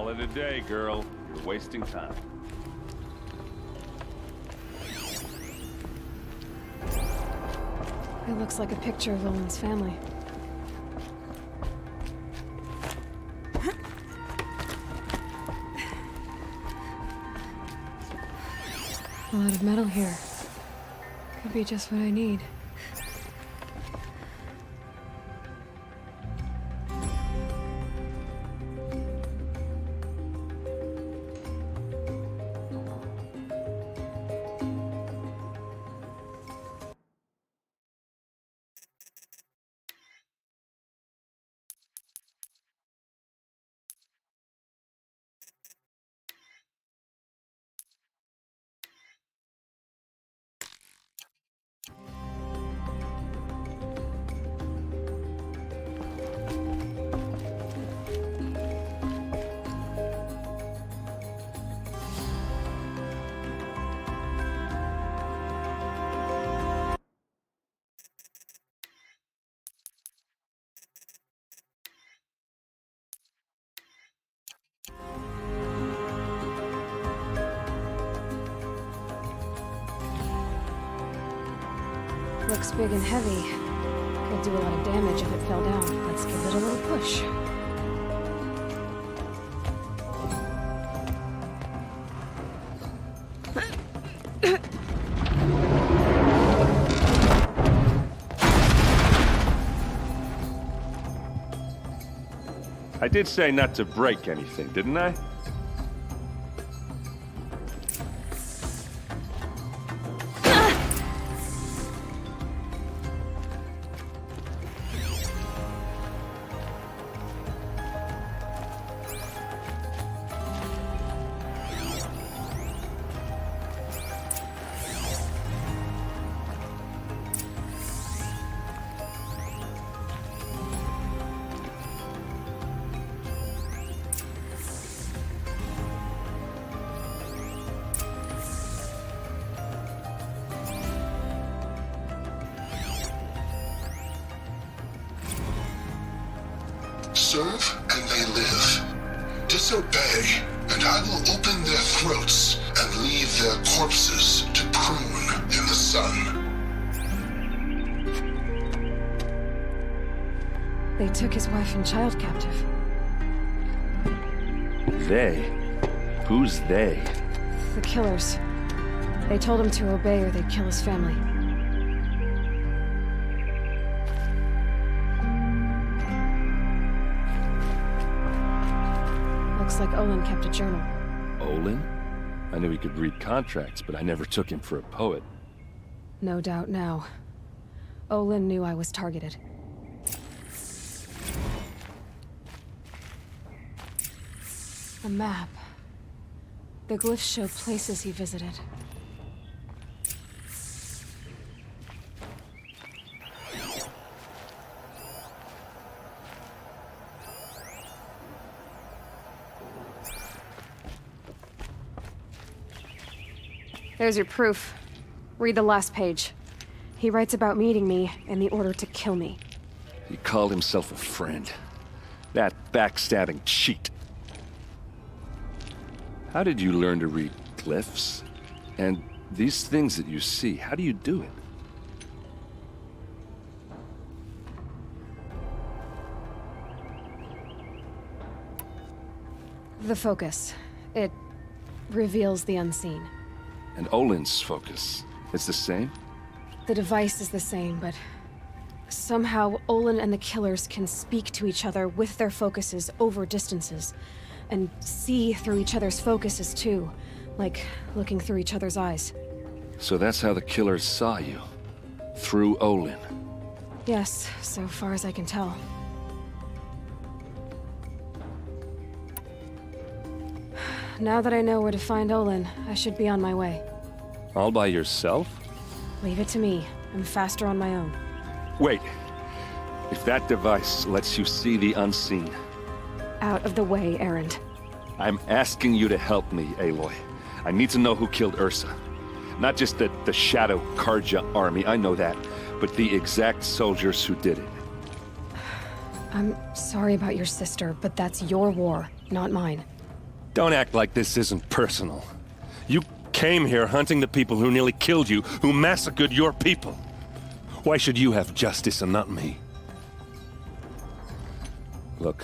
Call it a day, girl. You're wasting time. It looks like a picture of Olin's family. A lot of metal here. Could be just what I need. Looks big and heavy. Could do a lot of damage if it fell down. Let's give it a little push. I did say not to break anything, didn't I? Serve and they live. Disobey, and I will open their throats and leave their corpses to prune in the sun. They took his wife and child captive. They? Who's they? The killers. They told him to obey or they'd kill his family. Looks like Olin kept a journal. Olin? I knew he could read contracts, but I never took him for a poet. No doubt now. Olin knew I was targeted. A map. The glyphs show places he visited. There's your proof. Read the last page. He writes about meeting me and the order to kill me. He called himself a friend. That backstabbing cheat. How did you learn to read glyphs? And these things that you see, how do you do it? The focus. It reveals the unseen. And Olin's focus, it's the same? The device is the same, but somehow Olin and the killers can speak to each other with their focuses over distances, and see through each other's focuses too, like looking through each other's eyes. So that's how the killers saw you? Through Olin? Yes, so far as I can tell. Now that I know where to find Olin, I should be on my way. All by yourself? Leave it to me. I'm faster on my own. Wait. If that device lets you see the unseen... Out of the way, Erend. I'm asking you to help me, Aloy. I need to know who killed Ursa. Not just the Shadow Carja army, I know that, but the exact soldiers who did it. I'm sorry about your sister, but that's your war, not mine. Don't act like this isn't personal. You came here hunting the people who nearly killed you, who massacred your people. Why should you have justice and not me? Look,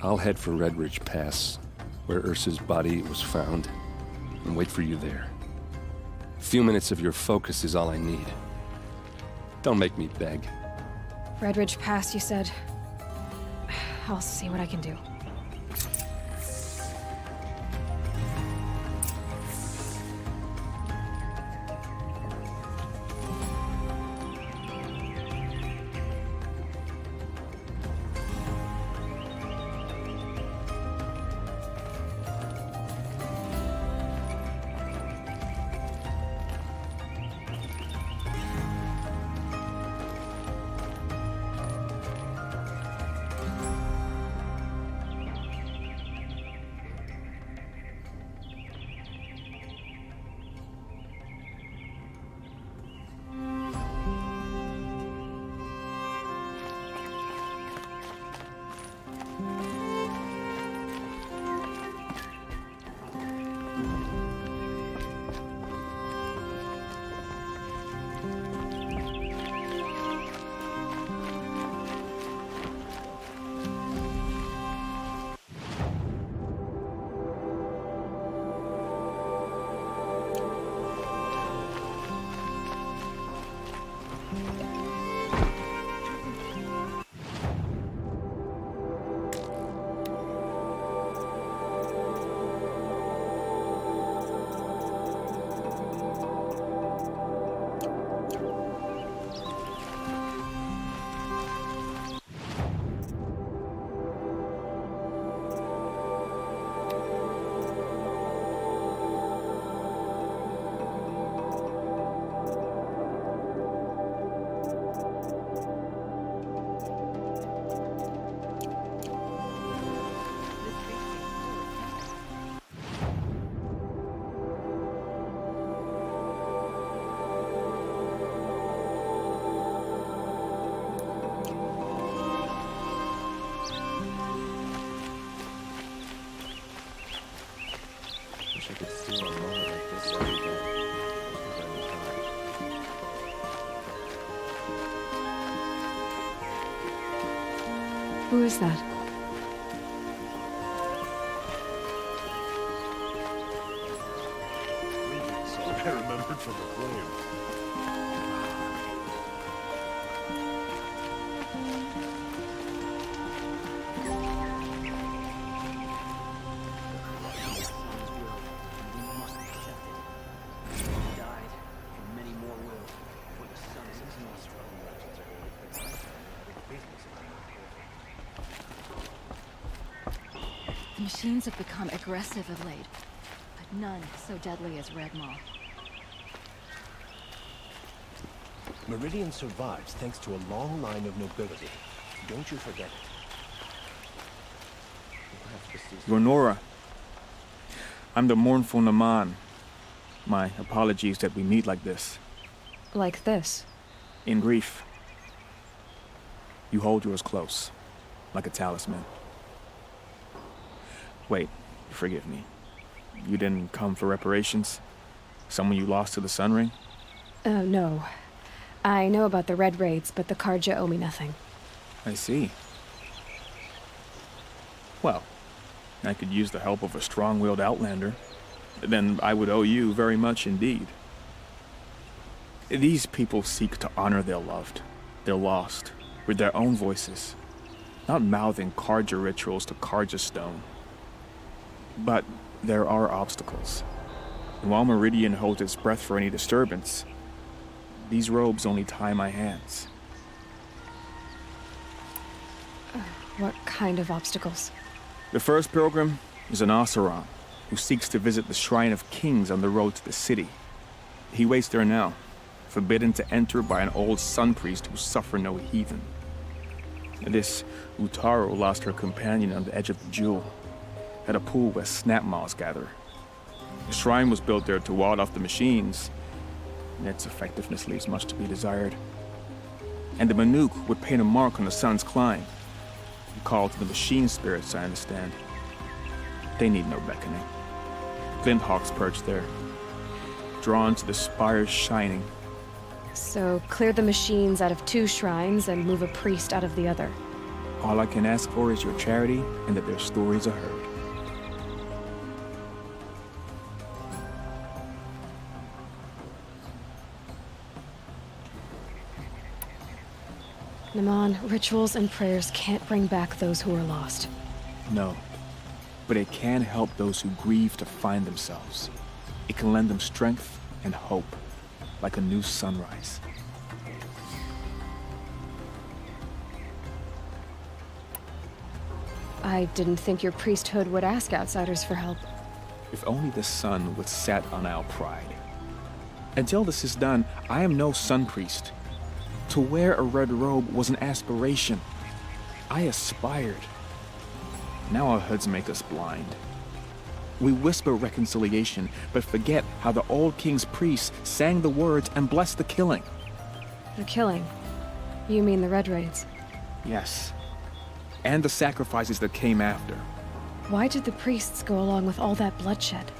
I'll head for Red Ridge Pass, where Ursa's body was found, and wait for you there. A few minutes of your focus is all I need. Don't make me beg. Red Ridge Pass, you said. I'll see what I can do. I could steal a moment like this every day. Who is that? I remembered from the flame. The machines have become aggressive of late, but none so deadly as Red Maw. Meridian survives thanks to a long line of nobility. Don't you forget it. Ronora, I'm the mournful Naman. My apologies that we meet like this. Like this? In grief. You hold yours close, like a talisman. Wait, forgive me. You didn't come for reparations? Someone you lost to the Sun Ring? No. I know about the Red Raids, but the Carja owe me nothing. I see. Well, I could use the help of a strong-willed outlander. Then I would owe you very much indeed. These people seek to honor their loved, their lost, with their own voices, not mouthing Carja rituals to Carja stone. But there are obstacles. And while Meridian holds its breath for any disturbance, these robes only tie my hands. What kind of obstacles? The first pilgrim is an Oseram, who seeks to visit the Shrine of Kings on the road to the city. He waits there now, forbidden to enter by an old sun priest who suffer no heathen. This Utaru lost her companion on the edge of the Jewel, at a pool where snap moths gather. The shrine was built there to ward off the machines, and its effectiveness leaves much to be desired. And the Manuk would paint a mark on the sun's climb, called to the machine spirits, I understand. They need no beckoning. Glinthawks perch there, drawn to the spires shining. So, clear the machines out of 2 shrines and move a priest out of the other. All I can ask for is your charity and that their stories are heard. Naman, rituals and prayers can't bring back those who are lost. No, but it can help those who grieve to find themselves. It can lend them strength and hope, like a new sunrise. I didn't think your priesthood would ask outsiders for help. If only the sun would set on our pride. Until this is done, I am no sun priest. To wear a red robe was an aspiration. I aspired. Now our hoods make us blind. We whisper reconciliation, but forget how the old king's priests sang the words and blessed the killing. The killing? You mean the Red Raids? Yes. And the sacrifices that came after. Why did the priests go along with all that bloodshed?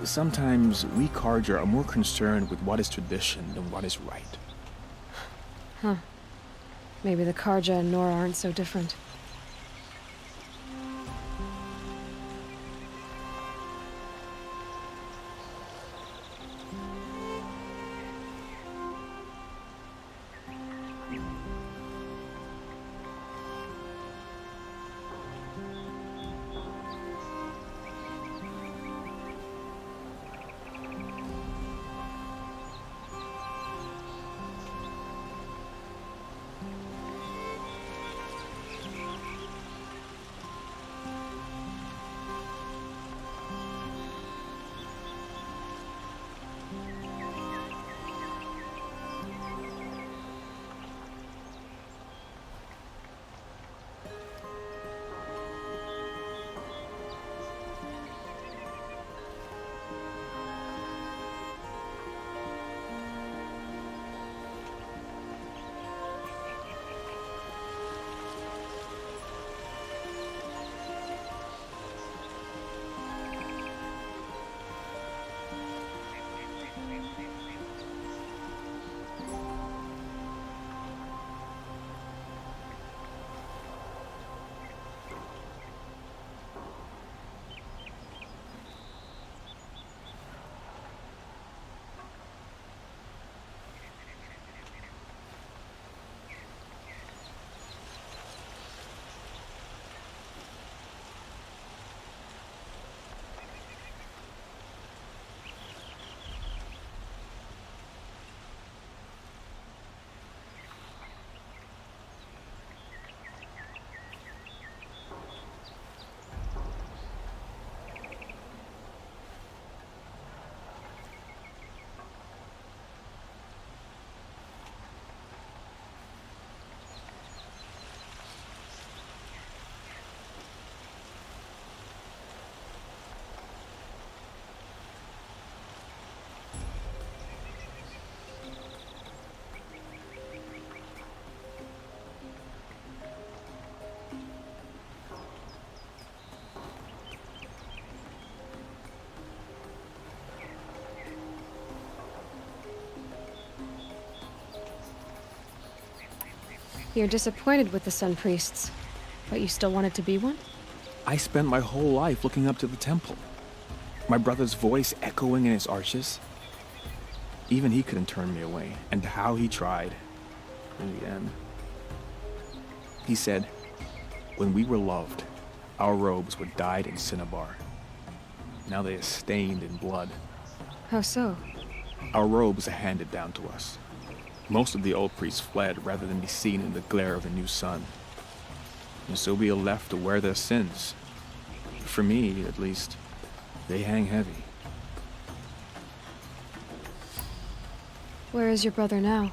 Sometimes we Carja are more concerned with what is tradition than what is right. Huh. Maybe the Carja and Nora aren't so different. You're disappointed with the Sun Priests, but you still wanted to be one? I spent my whole life looking up to the temple. My brother's voice echoing in its arches. Even he couldn't turn me away, and how he tried. In the end. He said, when we were loved, our robes were dyed in cinnabar. Now they are stained in blood. How so? Our robes are handed down to us. Most of the old priests fled rather than be seen in the glare of the new sun. And so we are left to wear their sins. For me, at least, they hang heavy. Where is your brother now?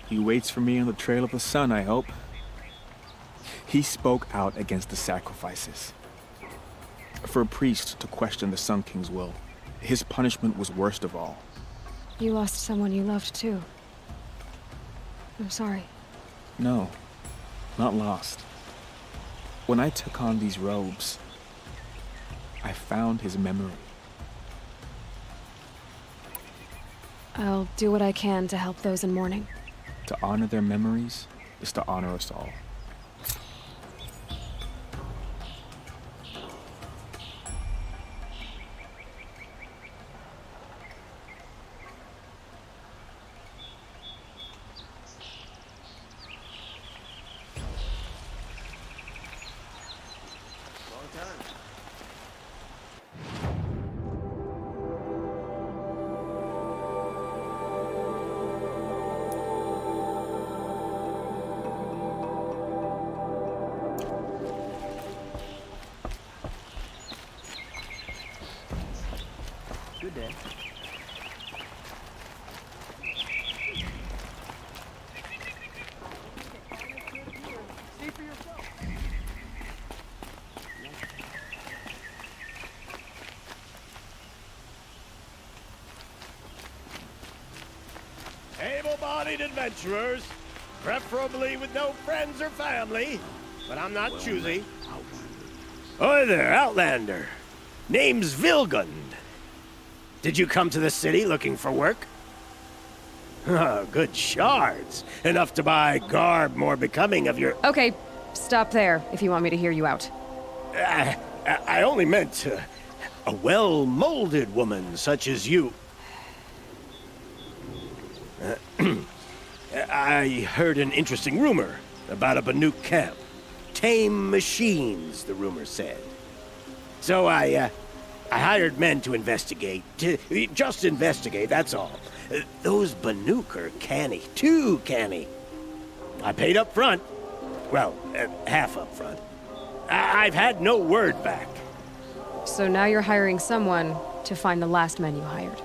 He waits for me on the trail of the sun, I hope. He spoke out against the sacrifices. For a priest to question the Sun King's will, his punishment was worst of all. You lost someone you loved too. I'm sorry. No, not lost. When I took on these robes, I found his memory. I'll do what I can to help those in mourning. To honor their memories is to honor us all. Good day. Able-bodied adventurers, preferably with no friends or family, but I'm not choosy. Oi there, Outlander. Name's Vilgund. Did you come to the city looking for work? Oh, good shards. Enough to buy garb more becoming of your... Okay, stop there if you want me to hear you out. I only meant a well-molded woman such as you. I heard an interesting rumor about a Banuk camp. Tame machines, the rumor said. So I hired men to investigate. Just investigate, that's all. Those Banuk are canny. Too canny. I paid up front. Well, half up front. I've had no word back. So now you're hiring someone to find the last men you hired.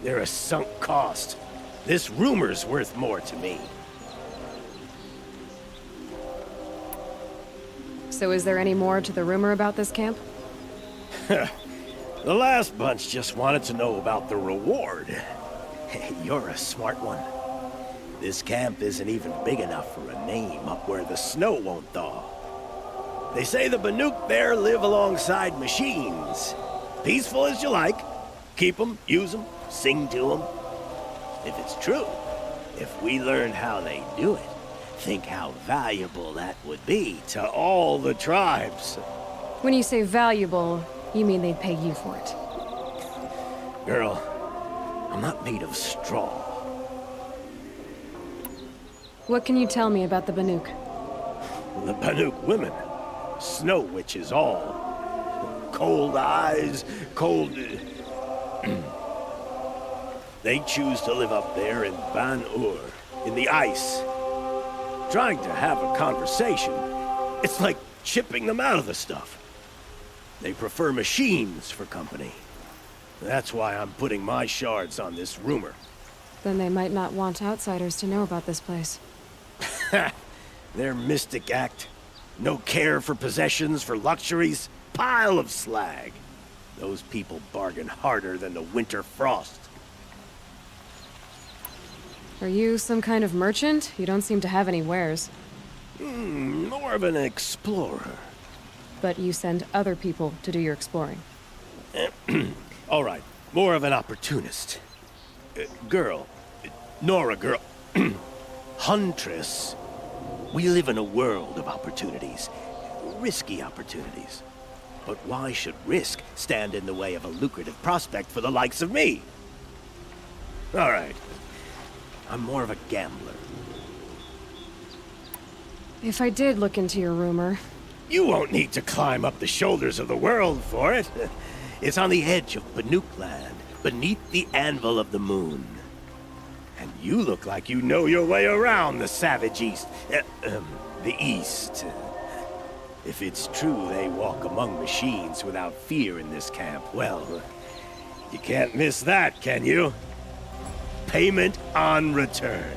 They're a sunk cost. This rumor's worth more to me. So is there any more to the rumor about this camp? The last bunch just wanted to know about the reward. You're a smart one. This camp isn't even big enough for a name up where the snow won't thaw. They say the Banuk there live alongside machines. Peaceful as you like. Keep them, use them, sing to them. If it's true, if we learn how they do it, think how valuable that would be to all the tribes. When you say valuable, you mean they'd pay you for it. Girl, I'm not made of straw. What can you tell me about the Banuk? The Banuk women. Snow witches all. Cold eyes, cold... They choose to live up there in Ban-Ur, in the ice. Trying to have a conversation, it's like chipping them out of the stuff. They prefer machines for company. That's why I'm putting my shards on this rumor. Then they might not want outsiders to know about this place. Their mystic act. No care for possessions, for luxuries. Pile of slag. Those people bargain harder than the winter frost. Are you some kind of merchant? You don't seem to have any wares. More of an explorer. But you send other people to do your exploring. All right, more of an opportunist. Girl. Nora girl. Huntress. We live in a world of opportunities. Risky opportunities. But why should risk stand in the way of a lucrative prospect for the likes of me? All right. I'm more of a gambler. If I did look into your rumor... You won't need to climb up the shoulders of the world for it. It's on the edge of Banuk land, beneath the anvil of the moon. And you look like you know your way around the savage east. The east. If it's true they walk among machines without fear in this camp, well, you can't miss that, can you? Payment on return.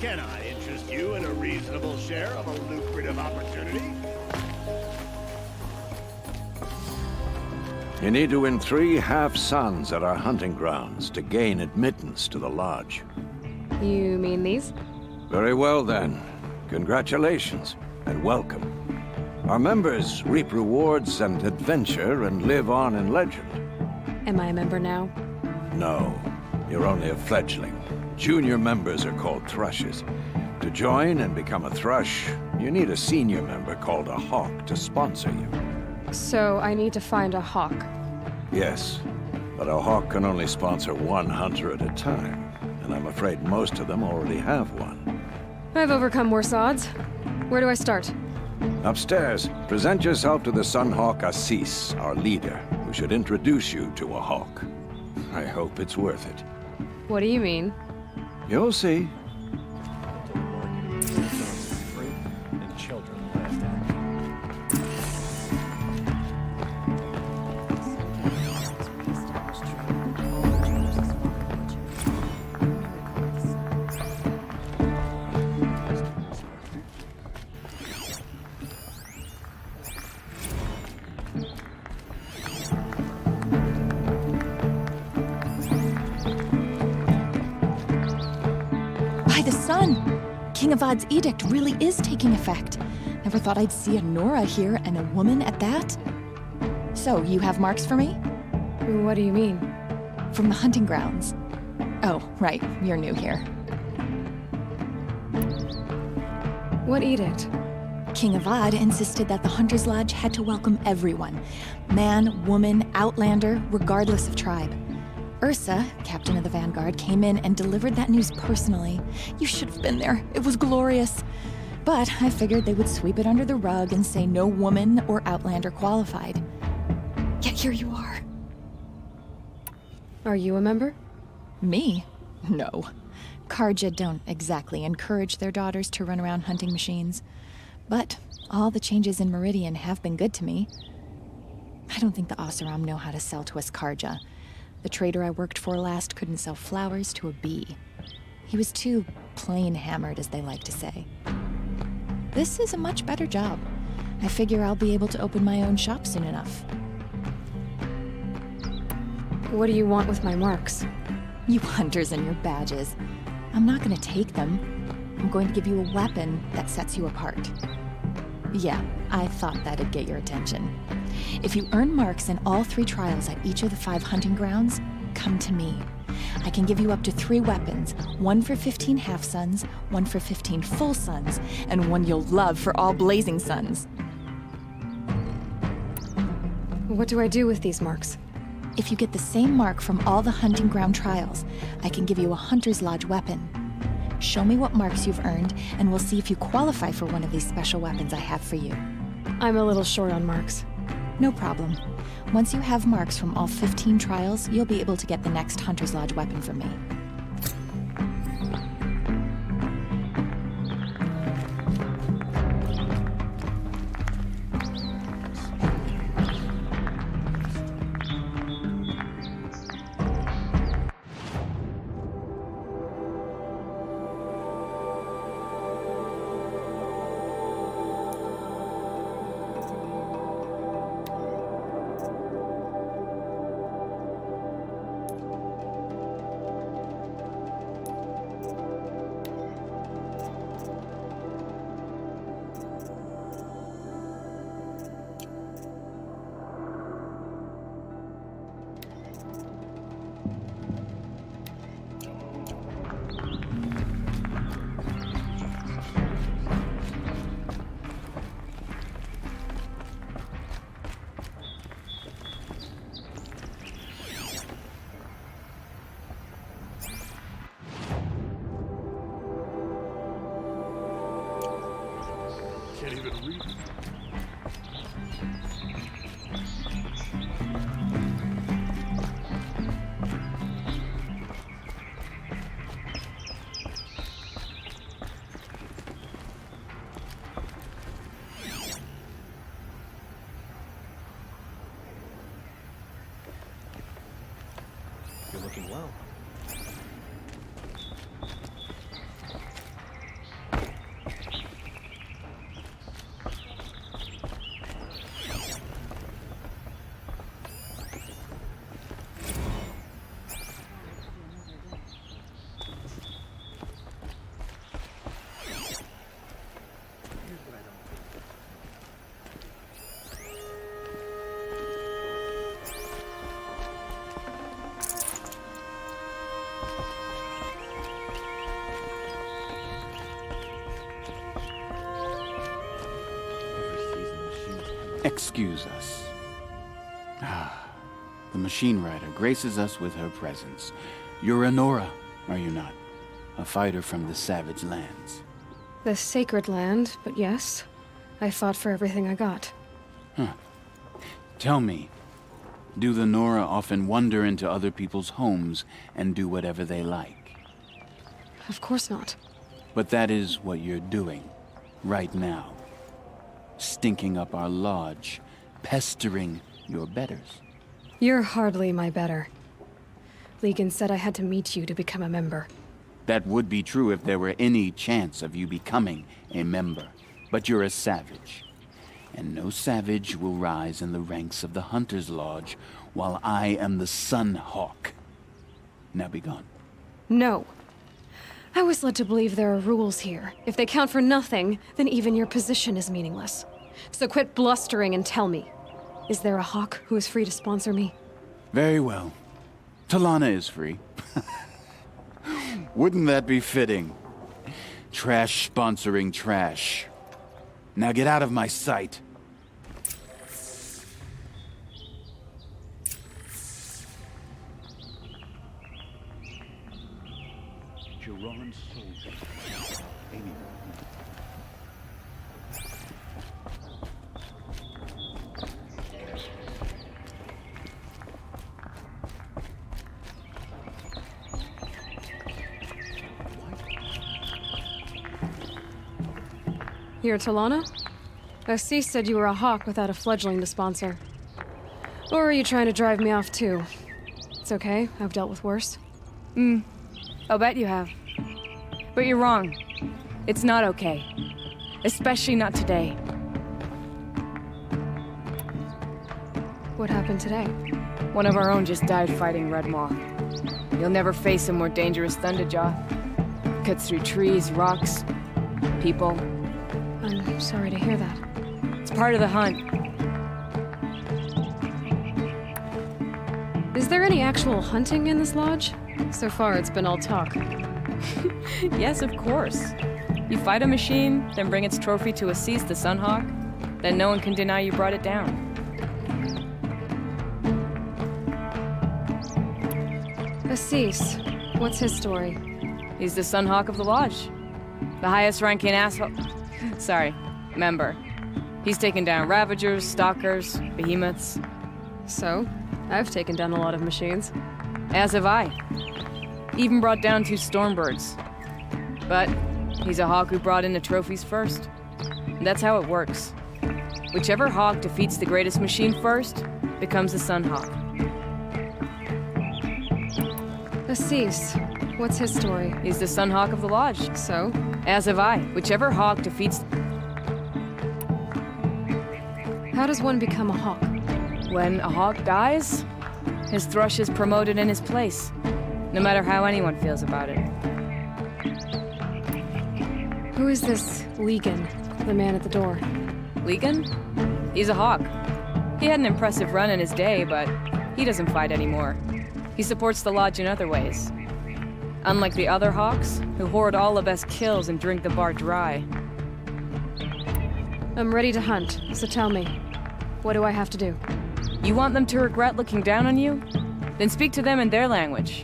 Can I interest you in a reasonable share of a lucrative opportunity? You need to win 3 half-suns at our hunting grounds to gain admittance to the lodge. You mean these? Very well then. Congratulations, and welcome. Our members reap rewards and adventure and live on in legend. Am I a member now? No, you're only a fledgling. Junior members are called thrushes. To join and become a thrush, you need a senior member called a hawk to sponsor you. So I need to find a hawk. Yes, but a hawk can only sponsor 1 hunter at a time, and I'm afraid most of them already have one. I've overcome worse odds. Where do I start? Upstairs, present yourself to the Sunhawk Assis, our leader, who should introduce you to a hawk. I hope it's worth it. What do you mean? You'll see. And children left out. By the sun! King Avad's edict really is taking effect. Never thought I'd see a Nora here, and a woman at that. So, you have marks for me? What do you mean? From the hunting grounds. Oh, right, you're new here. What edict? King Avad insisted that the Hunter's Lodge had to welcome everyone. Man, woman, outlander, regardless of tribe. Ursa, captain of the Vanguard, came in and delivered that news personally. You should have been there. It was glorious. But I figured they would sweep it under the rug and say no woman or outlander qualified. Yet here you are. Are you a member? Me? No. Karja don't exactly encourage their daughters to run around hunting machines. But all the changes in Meridian have been good to me. I don't think the Oseram know how to sell to us Karja. The trader I worked for last couldn't sell flowers to a bee. He was too plain hammered, as they like to say. This is a much better job. I figure I'll be able to open my own shop soon enough. What do you want with my marks? You hunters and your badges. I'm not gonna take them. I'm going to give you a weapon that sets you apart. Yeah, I thought that'd get your attention. If you earn marks in all 3 trials at each of the 5 hunting grounds, come to me. I can give you up to 3 weapons, 1 for 15 half-suns, 1 for 15 full suns, and 1 you'll love for all blazing suns. What do I do with these marks? If you get the same mark from all the hunting ground trials, I can give you a Hunter's Lodge weapon. Show me what marks you've earned, and we'll see if you qualify for one of these special weapons I have for you. I'm a little short on marks. No problem. Once you have marks from all 15 trials, you'll be able to get the next Hunter's Lodge weapon from me. Can't even read. You're looking well. Excuse us. The Machine Rider graces us with her presence. You're a Nora, are you not? A fighter from the Savage Lands. The Sacred Land, but yes. I fought for everything I got. Tell me, do the Nora often wander into other people's homes and do whatever they like? Of course not. But that is what you're doing, right now. Stinking up our lodge, pestering your betters. You're hardly my better. Legan said I had to meet you to become a member. That would be true if there were any chance of you becoming a member. But you're a savage. And no savage will rise in the ranks of the Hunter's Lodge while I am the Sun Hawk. Now be gone. No. I was led to believe there are rules here. If they count for nothing, then even your position is meaningless. So quit blustering and tell me. Is there a Hawk who is free to sponsor me? Very well. Talana is free. Wouldn't that be fitting? Trash sponsoring trash. Now get out of my sight. Jiran soldier. Amy. You're Talana? Assis said you were a Hawk without a fledgling to sponsor. Or are you trying to drive me off too? It's okay, I've dealt with worse. I'll bet you have. But you're wrong. It's not okay. Especially not today. What happened today? One of our own just died fighting Red Maw. You'll never face a more dangerous Thunderjaw. Cuts through trees, rocks, people. I'm sorry to hear that. It's part of the hunt. Is there any actual hunting in this lodge? So far, it's been all talk. Yes, of course. You fight a machine, then bring its trophy to Assis the Sunhawk, then no one can deny you brought it down. Assis, what's his story? He's the Sunhawk of the Lodge. The highest ranking asshole... Sorry, member. He's taken down Ravagers, Stalkers, Behemoths. So, I've taken down a lot of machines. As have I. Even brought down 2 Stormbirds. But he's a Hawk who brought in the trophies first. And that's how it works. Whichever Hawk defeats the greatest machine first becomes the Sunhawk. Assis, what's his story? He's the Sunhawk of the Lodge. So? As have I. Whichever Hawk defeats... How does one become a Hawk? When a Hawk dies, his thrush is promoted in his place. No matter how anyone feels about it. Who is this Legan, the man at the door? Legan? He's a Hawk. He had an impressive run in his day, but he doesn't fight anymore. He supports the Lodge in other ways. Unlike the other Hawks, who hoard all the best kills and drink the bar dry. I'm ready to hunt, so tell me, what do I have to do? You want them to regret looking down on you? Then speak to them in their language.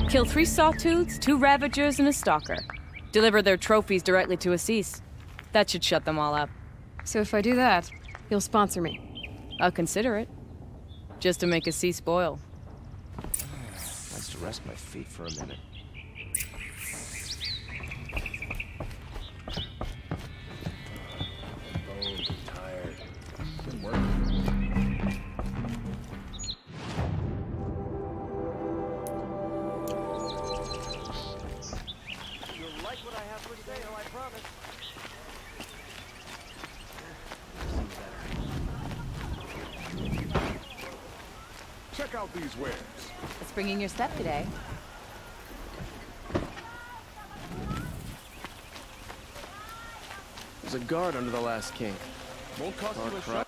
Kill 3 Sawtooths, 2 Ravagers, and a Stalker. Deliver their trophies directly to Assis. That should shut them all up. So if I do that, you'll sponsor me? I'll consider it. Just to make Assis spoil. Nice to rest my feet for a minute. Bones and tired. Good work. You'll like what I have for sale, I promise. Check out these wares. It's bringing your step today. There's a guard under the last king. Won't cost you a shot.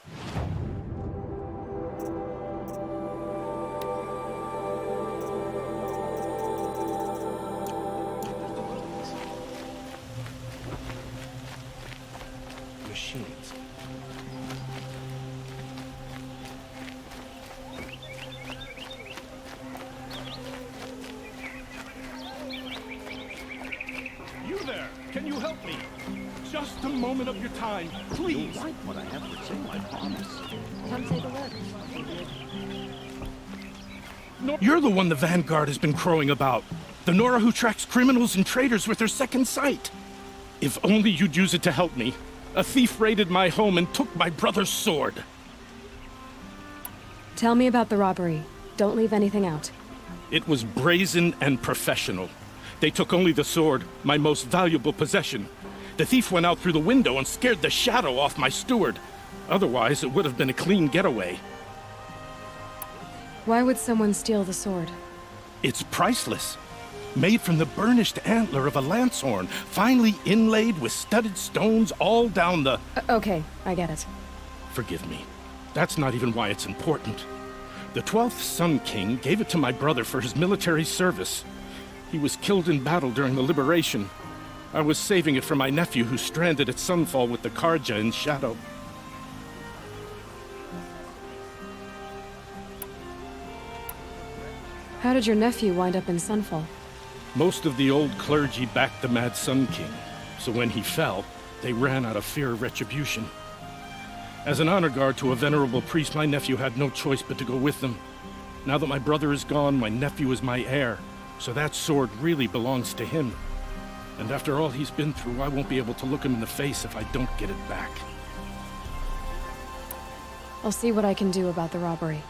Machines. moment of your time, please. You'll like what I have to say, I promise. Come take a look. You're the one the Vanguard has been crowing about. The Nora who tracks criminals and traitors with her second sight. If only you'd use it to help me. A thief raided my home and took my brother's sword. Tell me about the robbery. Don't leave anything out. It was brazen and professional. They took only the sword, my most valuable possession. The thief went out through the window and scared the shadow off my steward. Otherwise, it would have been a clean getaway. Why would someone steal the sword? It's priceless. Made from the burnished antler of a lancehorn, finely inlaid with studded stones all down the... Okay, I get it. Forgive me. That's not even why it's important. The 12th Sun King gave it to my brother for his military service. He was killed in battle during the Liberation. I was saving it for my nephew who's stranded at Sunfall with the Karja in Shadow. How did your nephew wind up in Sunfall? Most of the old clergy backed the Mad Sun King, so when he fell, they ran out of fear of retribution. As an honor guard to a venerable priest, my nephew had no choice but to go with them. Now that my brother is gone, my nephew is my heir, so that sword really belongs to him. And after all he's been through, I won't be able to look him in the face if I don't get it back. I'll see what I can do about the robbery.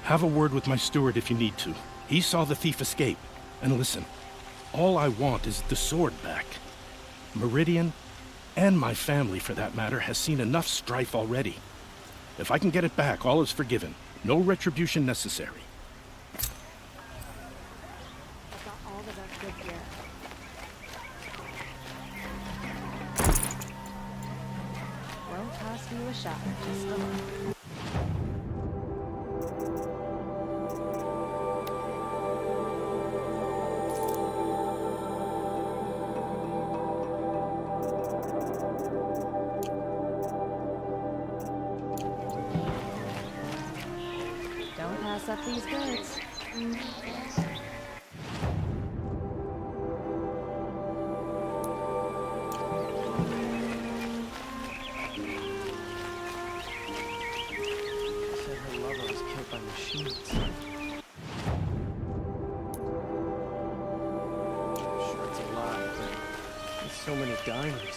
Have a word with my steward if you need to. He saw the thief escape. And listen, all I want is the sword back. Meridian, and my family for that matter, has seen enough strife already. If I can get it back, all is forgiven. No retribution necessary. I've got all the best good gear. Won't cost you a shot, just a look. Don't pass up these goods. Said her lover was killed by machines. I'm sure it's a lie, but with so many diamonds.